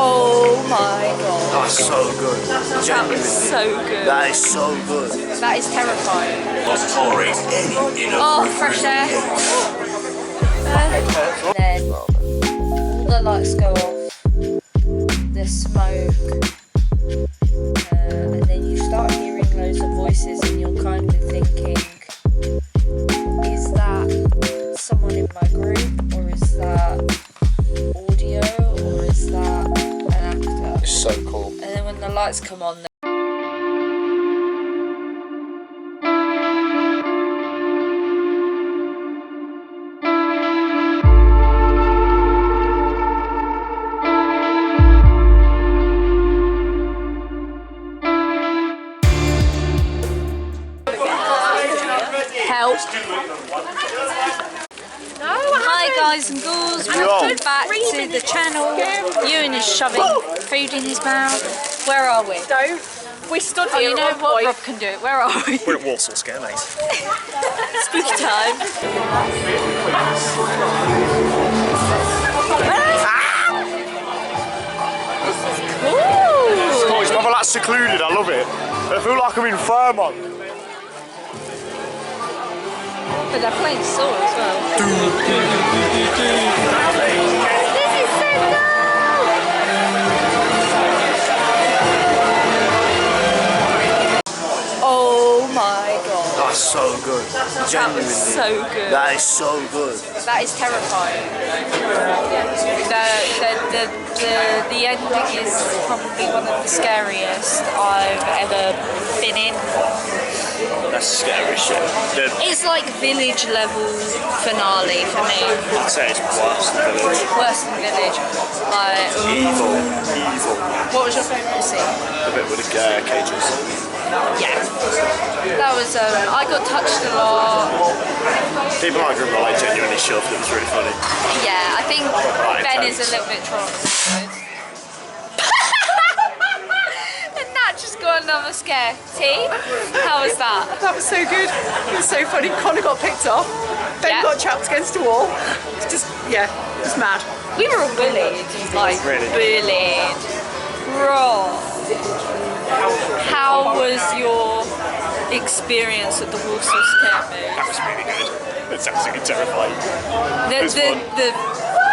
Oh my god. That's so good. That was so good. That is so good. That is terrifying. Oh, fresh air. Then all the lights go off, the smoke, and then you start hearing loads of voices and you're kind of thinking, is that someone in my group, or is that audio, or is that an actor? It's so cool. And then when the lights come on, hi guys and ghouls, welcome back to the channel. Ewan is shoving food in his mouth. Where are we? We stood here. Oh, you know what? Rob can do it. Where are we? We're at Walsall Scare Maze. Spooky time. Oh, it's proper like secluded, I love it. I feel like I'm in Fairmont. But they're playing Saw as well. This is so cool! Oh my god. That's so good. Genuinely. That was so good. That is so good. That is terrifying. The ending is probably one of the scariest I've ever been in. That's scary shit. It's like village level finale for me. I'd say it's worse than Village. Worse than village. Like, Evil. what was your favourite scene? The bit with the cages. Yeah. That was, I got touched a lot. People like Grim like genuinely shoved. It was really funny. Yeah, I think Ben is a little bit traumatized. And that just got another scare. T, how was that? That was so good. It was so funny. Connor got picked up. Ben got trapped against a wall. It's just, yeah, it's mad. We were all bullied. Like, bullied. Raw. How was your experience at the Walsall Scare Maze? That was really good. It's absolutely terrifying. The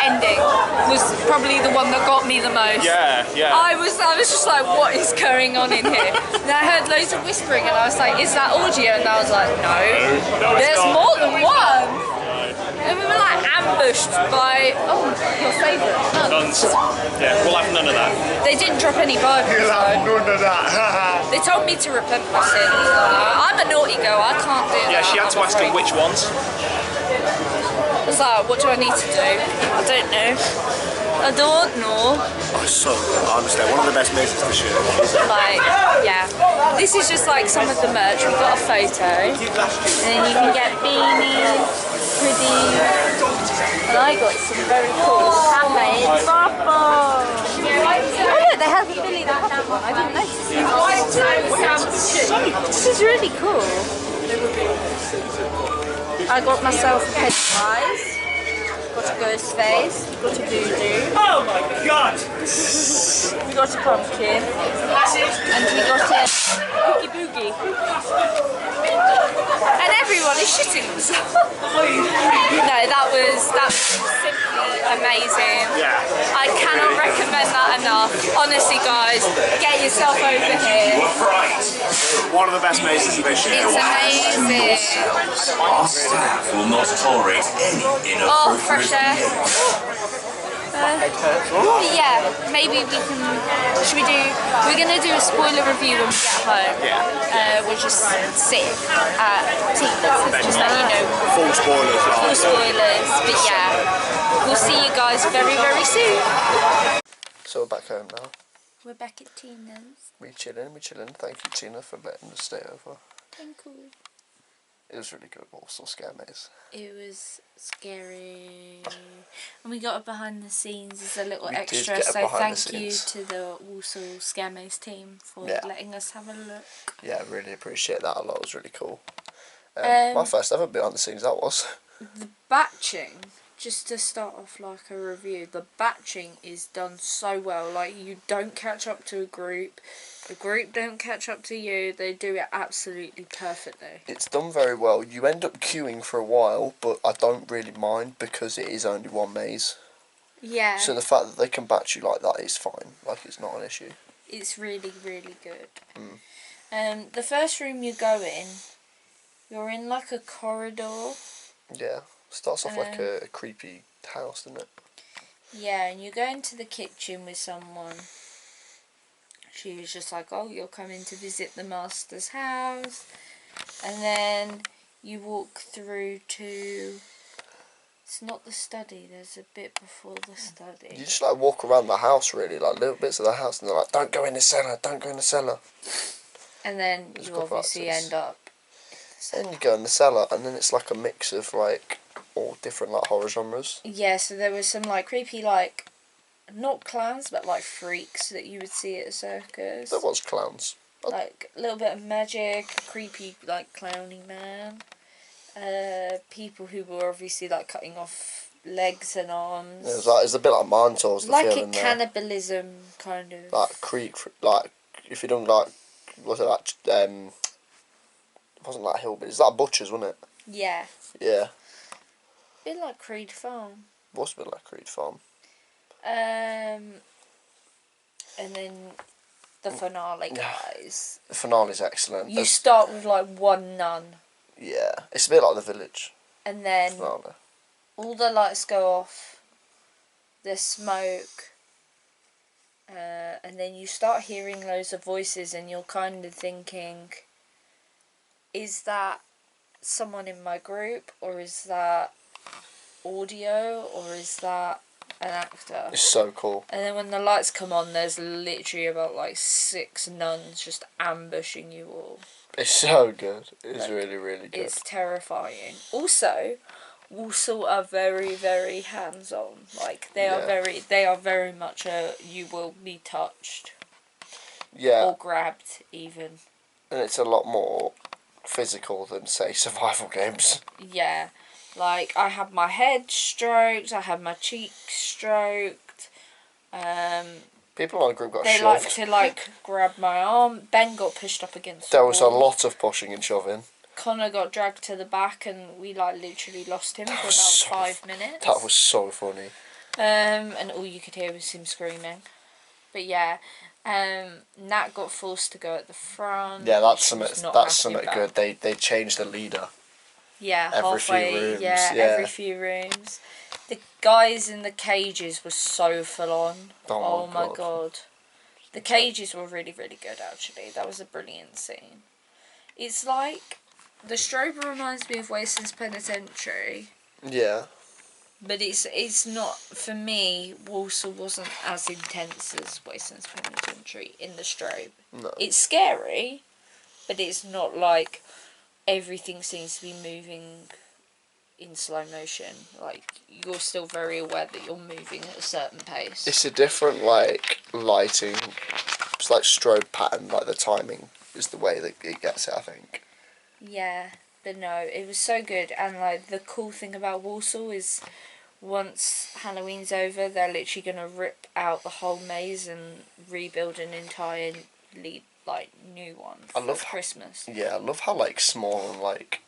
ending was probably the one that got me the most. Yeah. I was just like, what is going on in here? And I heard loads of whispering and I was like, is that audio? And I was like, no, there's more than one. And we were like ambushed by, your favourite, NUNS. Yeah, we'll have none of that. They didn't drop any Bibles We'll have though. none of that. They told me to repent my sins. I'm a naughty girl, I can't do that. Yeah, she had to ask him which ones. I was like, what do I need to do? I don't know. I don't know. Oh, it's so good. I understand. One of the best mazes this year. Like, yeah. This is just like some of the merch. We've got a photo. And then you can get beanies, hoodies. And I got some very cool handmade bubbles. Oh look, they have a Billy the Puppet one. I didn't notice it. This is really cool. I got myself a Pennywise. Got a ghost face, got a voodoo. Oh my god! We got a pumpkin. And we got a oogie boogie. And everyone is shitting themselves. No, that was simply amazing. Yeah. I cannot recommend that enough. Honestly guys, get yourself over here. One of the best mazes this year. It's amazing. Our staff will not tolerate any Oh, inappropriate fresh air. Yeah, maybe we can, we're going to do a spoiler review when we get home. Yeah. We'll just sit at Tina's, just let you know. Full spoilers. Full spoilers, but yeah, we'll see you guys very, very soon. So we're back home now. We're back at Tina's. We're chilling. Thank you, Tina, for letting us stay over. Thank you. It was really good. Walsall Scare Maze. It was scary. And we got a behind the scenes as a little We did extra, get a so behind the thank you scenes. to the Walsall Scare Maze team for letting us have a look. Yeah, I really appreciate that a lot. It was really cool. My first ever behind the scenes, that was. The batching, just to start off like a review, the batching is done so well. Like, you don't catch up to a group don't catch up to you. They do it absolutely perfectly. It's done very well. You end up queuing for a while, but I don't really mind because it is only one maze. Yeah. So the fact that they can batch you like that is fine. Like, it's not an issue. It's really, really good. The first room you go in, you're in like a corridor. Yeah. Starts off like a creepy house, doesn't it? Yeah, and you go into the kitchen with someone. She was just like, oh, you're coming to visit the master's house. And then you walk through to... It's not the study, there's a bit before the study. You just like walk around the house, really, like little bits of the house, and they're like, don't go in the cellar, don't go in the cellar. And then you obviously end up... Then you go in the cellar, and then it's like a mix of like all different like horror genres. Yeah, so there was some like creepy like... Not clowns, but like freaks that you would see at a circus. There was clowns. Like a little bit of magic, a creepy like clowny man. People who were obviously like cutting off legs and arms. Yeah, it's a bit like Minotaurs. The like feeling a there. cannibalism kind of. Like like if you don't like, was it like it wasn't like Hillbillies, it's like Butchers, wasn't it? Yeah. Yeah. Bit like Creed Farm. Was a bit like Creed Farm. And then the finale, guys. The finale's excellent. You start with like one nun. Yeah, it's a bit like The Village. And then Finale. all the lights go off. There's smoke. And then you start hearing loads of voices, and you're kind of thinking, is that someone in my group, or is that audio, or is that an actor? It's so cool. And then when the lights come on, there's literally about like 6 nuns just ambushing you all. It's so good. It's Like, really, really good. It's terrifying. Also, Walsall are very, very hands-on. Like, they are very much you will be touched. Yeah. Or grabbed, even. And it's a lot more physical than, say, survival games. Yeah. Like, I had my head stroked, I had my cheek stroked. People in our group got They shoved. like to, like, grab my arm. Ben got pushed up against the There was a wall. lot of pushing and shoving. Connor got dragged to the back, and we, like, literally lost him for about 5 minutes. That was so funny. And all you could hear was him screaming. But yeah, Nat got forced to go at the front. Yeah, that's something good. They changed the leader. Yeah, every few rooms. Yeah, every few rooms. The guys in the cages were so full on. Oh my god. The cages were really, really good, actually. That was a brilliant scene. It's like, the strobe reminds me of Waston's Penitentiary. Yeah. But it's not, for me, Walsall wasn't as intense as Waston's Penitentiary in the strobe. No. It's scary, but it's not like everything seems to be moving in slow motion. Like, you're still very aware that you're moving at a certain pace. It's a different, like, lighting, it's like strobe pattern, like the timing is the way that it gets it, I think. Yeah, but no, it was so good. And, like, the cool thing about Walsall is once Halloween's over, they're literally going to rip out the whole maze and rebuild an entirely, like, new one for Christmas. Yeah, I love how, like, small and, like...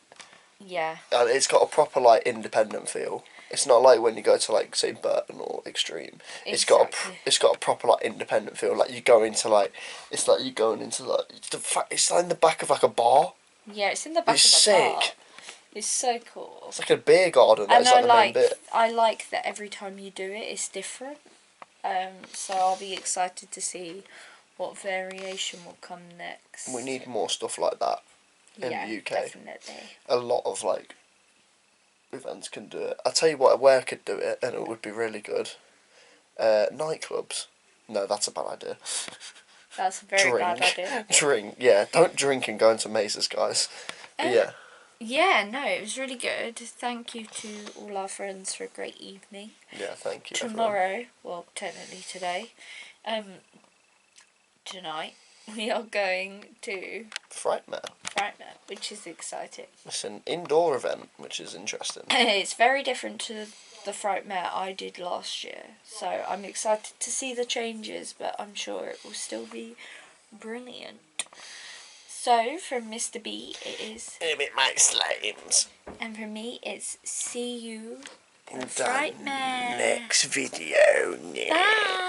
Yeah. It's got a proper, like, independent feel. It's not like when you go to, like, say, Burton or Extreme. Exactly. It's got a proper, like, independent feel. Like, you go into, like... It's like you're going into, like... It's like in the back of, like, a bar. Yeah, it's in the back of a sick. bar. It's so cool. It's like a beer garden. And like the main bit. I like that every time you do it, it's different. So I'll be excited to see what variation will come next. We need more stuff like that in the UK. Definitely. A lot of, like, events can do it. I'll tell you what, where I could do it, and it would be really good. Nightclubs. No, that's a bad idea. That's a very bad idea. Drink, yeah. Don't drink and go into mazes, guys. But yeah. Yeah, no, it was really good. Thank you to all our friends for a great evening. Yeah, thank you. Tomorrow, well, technically today, tonight, we are going to Frightmare. Frightmare, which is exciting. It's an indoor event, which is interesting. It's very different to the Frightmare I did last year, so I'm excited to see the changes, but I'm sure it will still be brilliant. So, from Mr. B, it is... It makes slimes. And from me, it's see you in In Frightmare. next video. Bye!